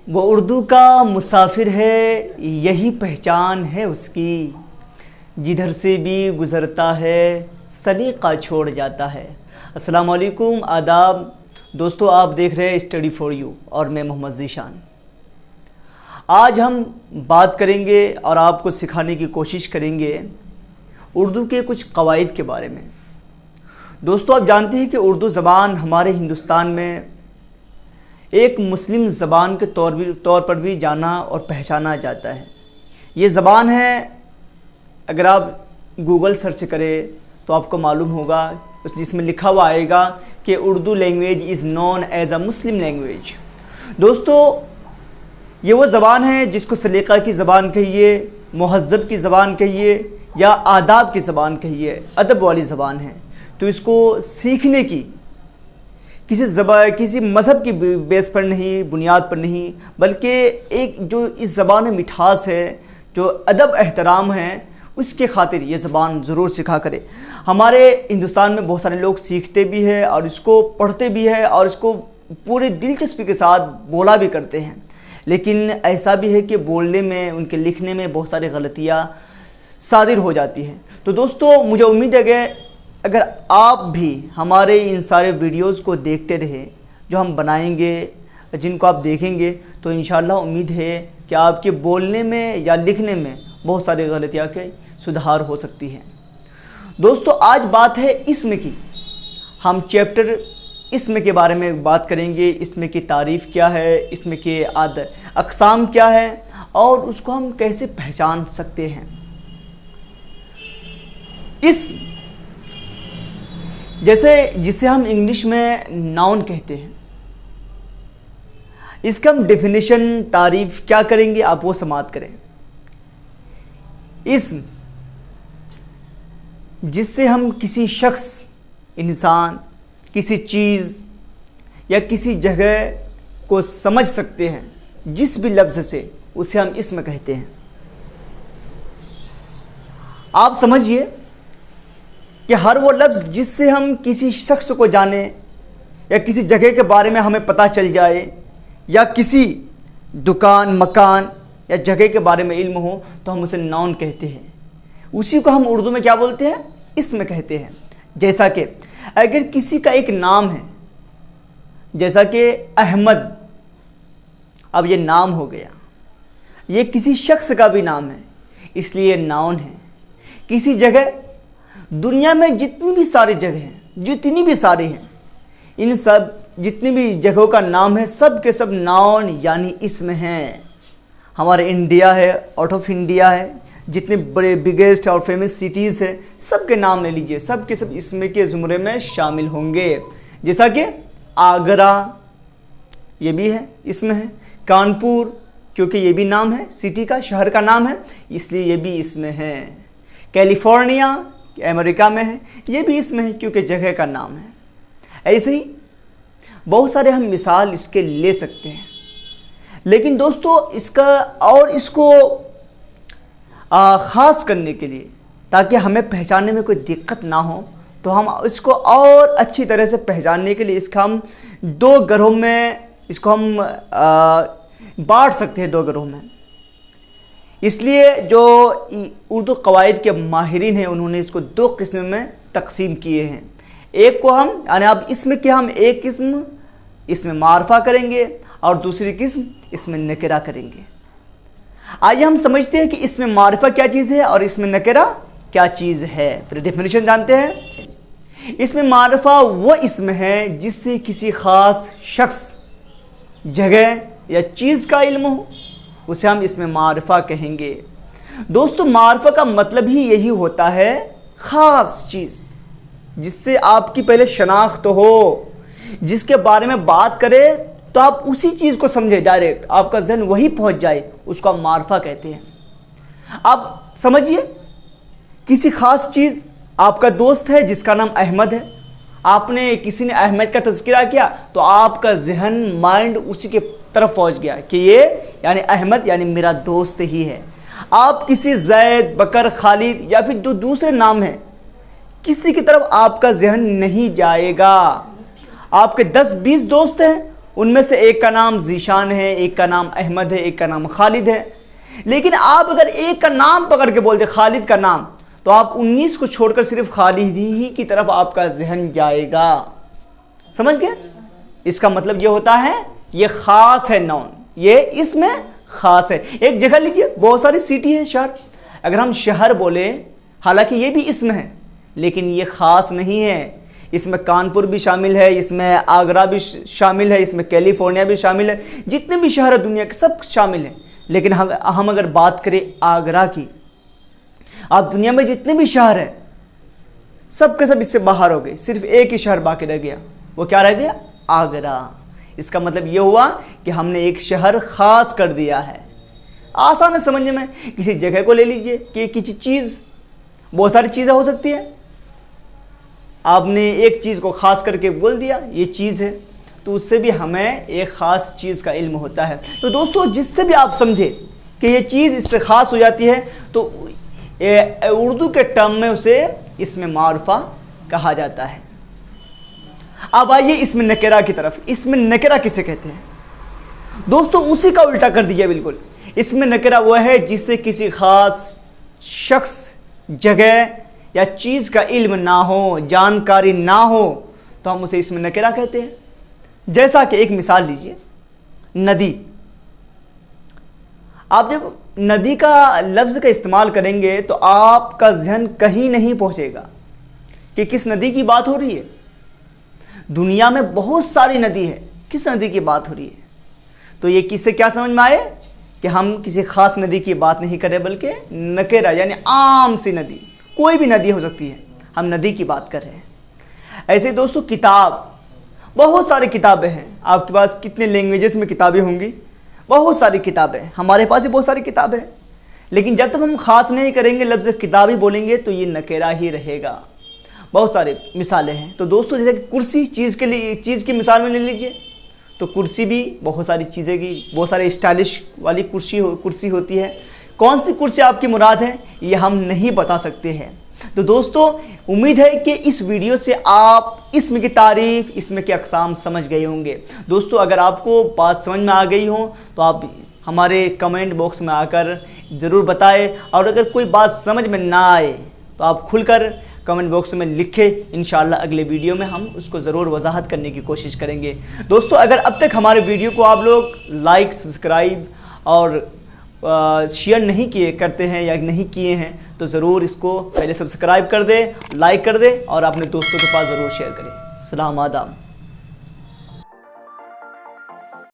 वो उर्दू का मुसाफिर है, यही पहचान है उसकी। जिधर से भी गुज़रता है सलीक़ा छोड़ जाता है। अस्सलाम वालेकुम, आदाब दोस्तों, आप देख रहे हैं स्टडी फॉर यू और मैं मोहम्मद ज़ीशान। आज हम बात करेंगे और आपको सिखाने की कोशिश करेंगे उर्दू के कुछ कवायद के बारे में। दोस्तों, आप जानते हैं कि उर्दू ज़बान हमारे हिंदुस्तान में एक मुस्लिम ज़बान के तौर पर भी जाना और पहचाना जाता है। ये ज़बान है, अगर आप गूगल सर्च करें तो आपको मालूम होगा, जिसमें लिखा हुआ आएगा कि Urdu language is known as a Muslim language. दोस्तों, ये वो ज़बान है जिसको सलीक़ा की ज़बान कहिए, मुहज़्ज़ब की ज़बान कहिए या आदाब की ज़बान कहिए, अदब वाली ज़बान है। तो इसको सीखने की किसी मज़हब की बेस पर नहीं, बुनियाद पर नहीं, बल्कि एक जो इस ज़बान में मिठास है, जो अदब एहतराम है, उसके खातिर ये ज़बान ज़रूर सीखा करें। हमारे हिंदुस्तान में बहुत सारे लोग सीखते भी हैं और इसको पढ़ते भी हैं और इसको पूरी दिलचस्पी के साथ बोला भी करते हैं। लेकिन ऐसा भी है कि बोलने में, उनके लिखने में बहुत सारी गलतियाँ सादिर हो जाती हैं। तो दोस्तों, मुझे उम्मीद है कि अगर आप भी हमारे इन सारे वीडियोस को देखते रहे जो हम बनाएंगे, जिनको आप देखेंगे, तो इंशाल्लाह उम्मीद है कि आपके बोलने में या लिखने में बहुत सारी गलतियाँ के सुधार हो सकती हैं। दोस्तों, आज बात है इस्म की। हम चैप्टर इस्म के बारे में बात करेंगे। इस्म की तारीफ़ क्या है, इस्म के अक़साम क्या है और उसको हम कैसे पहचान सकते हैं। इस्म जिसे हम इंग्लिश में नाउन कहते हैं, इसका हम डेफिनेशन, तारीफ क्या करेंगे, आप वो समाप्त करें। इस्म जिससे हम किसी शख्स, इंसान, किसी चीज़ या किसी जगह को समझ सकते हैं, जिस भी लफ्ज़ से, उसे हम इस्म कहते हैं। आप समझिए कि हर वो लफ्ज़ जिससे हम किसी शख्स को जाने या किसी जगह के बारे में हमें पता चल जाए या किसी दुकान, मकान या जगह के बारे में इल्म हो, तो हम उसे नाउन कहते हैं। उसी को हम उर्दू में क्या बोलते हैं, इस्म कहते हैं। जैसा कि अगर किसी का एक नाम है, जैसा कि अहमद, अब ये नाम हो गया, ये किसी शख्स का भी नाम है, इसलिए नाउन है। किसी जगह, दुनिया में जितनी भी सारी जगह हैं, जितनी भी सारी हैं, इन सब जितनी भी जगहों का नाम है, सब के सब नाउन यानी इस्म हैं। हमारे इंडिया है, आउट ऑफ इंडिया है, जितने बड़े बिगेस्ट और फेमस सिटीज़ हैं, सब के नाम ले लीजिए, सब के सब इस्म के ज़ुमरे में शामिल होंगे। जैसा कि आगरा, ये भी है, इस्म है। कानपुर, क्योंकि ये भी नाम है, सिटी का, शहर का नाम है, इसलिए ये भी इस्म है। कैलिफोर्निया, अमेरिका में है, ये भी इसमें है क्योंकि जगह का नाम है। ऐसे ही बहुत सारे हम मिसाल इसके ले सकते हैं। लेकिन दोस्तों, इसको ख़ास करने के लिए, ताकि हमें पहचानने में कोई दिक्कत ना हो, तो हम इसको और अच्छी तरह से पहचानने के लिए इसका हम दो ग्रोह में इसको हम बांट सकते हैं, दो ग्रोह में। इसलिए जो उर्दू कवायद के माहिरीन हैं, उन्होंने इसको दो किस्म में तकसीम किए हैं। एक को हम, यानी अब इसमें क्या, हम एक किस्म इसमें मारफा करेंगे और दूसरी किस्म इसमें नकेरा करेंगे। आइए हम समझते हैं कि इसमें मारफा क्या चीज़ है और इसमें नकेरा क्या चीज़ है। फिर डेफिनेशन जानते हैं। इसमें मारफा वो इसम है जिससे किसी ख़ास शख्स, जगह या चीज़ का इल्म हो, उसे हम इसमें मारफा कहेंगे। दोस्तों, मारफा का मतलब ही यही होता है, ख़ास चीज़ जिससे आपकी पहले शनाख्त हो, जिसके बारे में बात करें तो आप उसी चीज़ को समझे, डायरेक्ट आपका जहन वही पहुंच जाए, उसको आप मारफा कहते हैं। आप समझिए, किसी ख़ास चीज़, आपका दोस्त है जिसका नाम अहमद है, किसी ने अहमद का तज़किरा किया तो आपका जहन, माइंड उसी के तरफ पहुंच गया कि ये यानी अहमद यानी मेरा दोस्त ही है। आप किसी जैद, बकर, खालिद या फिर जो दूसरे नाम हैं, किसी की तरफ आपका जहन नहीं जाएगा। आपके 10-20 दोस्त हैं, उनमें से एक का नाम जीशान है, एक का नाम अहमद है, एक का नाम खालिद है। लेकिन आप अगर एक का नाम पकड़ के बोलते खालिद का नाम, तो आप 19 को छोड़कर सिर्फ खालिद ही की तरफ आपका जहन जाएगा। समझ गए? इसका मतलब ये होता है ये खास है नाउन, ये इसमें खास है। एक जगह लीजिए, बहुत सारी सिटी है, शहर। अगर हम शहर बोले, हालांकि ये भी इसमें है, लेकिन ये खास नहीं है। इसमें कानपुर भी शामिल है, इसमें आगरा भी शामिल है, इसमें कैलिफोर्निया भी शामिल है, जितने भी शहर है दुनिया के सब शामिल हैं। लेकिन हम अगर बात करें आगरा की, आप दुनिया में जितने भी शहर हैं सब के सब इससे बाहर हो गए, सिर्फ एक ही शहर बाकी रह गया। वो क्या रह गया? आगरा। इसका मतलब ये हुआ कि हमने एक शहर खास कर दिया है। आसान है समझने में। किसी जगह को ले लीजिए कि किसी चीज़, बहुत सारी चीज़ें हो सकती है, आपने एक चीज़ को खास करके बोल दिया ये चीज़ है, तो उससे भी हमें एक ख़ास चीज़ का इल्म होता है। तो दोस्तों, जिससे भी आप समझे कि ये चीज़ इससे ख़ास हो जाती है, तो उर्दू के टर्म में उसे इसमें मारुफा कहा जाता है। अब आइए इसमें नकेरा की तरफ। इसमें नकेरा किसे कहते हैं? दोस्तों, उसी का उल्टा कर दिया बिल्कुल। इसमें नकेरा वो है जिससे किसी ख़ास शख्स, जगह या चीज़ का इल्म ना हो, जानकारी ना हो, तो हम उसे इसमें नकेरा कहते हैं। जैसा कि एक मिसाल लीजिए, नदी। आप जब नदी का लफ्ज़ का इस्तेमाल करेंगे तो आपका जहन कहीं नहीं पहुंचेगा कि किस नदी की बात हो रही है। दुनिया में बहुत सारी नदी है, किस नदी की बात हो रही है? तो ये किससे क्या समझ में आए कि हम किसी खास नदी की बात नहीं करें, बल्कि नकेरा यानी आम सी नदी, कोई भी नदी हो सकती है, हम नदी की बात कर रहे हैं। ऐसे दोस्तों, किताब, बहुत सारी किताबें हैं। आपके पास कितने लैंग्वेजेस में किताबें होंगी? बहुत सारी किताबें, हमारे पास भी बहुत सारी किताबें हैं। लेकिन जब तक हम खास नहीं करेंगे, लफ्ज़ किताब ही बोलेंगे, तो ये नकेरा ही रहेगा। बहुत सारी मिसालें हैं। तो दोस्तों, जैसे कि कुर्सी, चीज़ के लिए, चीज़ की मिसाल में ले लीजिए, तो कुर्सी भी बहुत सारी चीज़ें की, बहुत सारी स्टाइलिश वाली कुर्सी होती है। कौन सी कुर्सी आपकी मुराद है, ये हम नहीं बता सकते हैं। तो दोस्तों, उम्मीद है कि इस वीडियो से आप इसम की तारीफ़, इसम के अक़साम समझ गए होंगे। दोस्तों, अगर आपको बात समझ में आ गई हो तो आप हमारे कमेंट बॉक्स में आकर ज़रूर बताएं, और अगर कोई बात समझ में ना आए तो आप खुलकर कमेंट बॉक्स में लिखें। इंशाल्लाह अगले वीडियो में हम उसको ज़रूर वजाहत करने की कोशिश करेंगे। दोस्तों, अगर अब तक हमारे वीडियो को आप लोग लाइक, सब्सक्राइब और शेयर नहीं करते हैं या नहीं किए हैं, तो ज़रूर इसको पहले सब्सक्राइब कर दें, लाइक कर दें और अपने दोस्तों के पास ज़रूर शेयर करें। सलाम आदाब।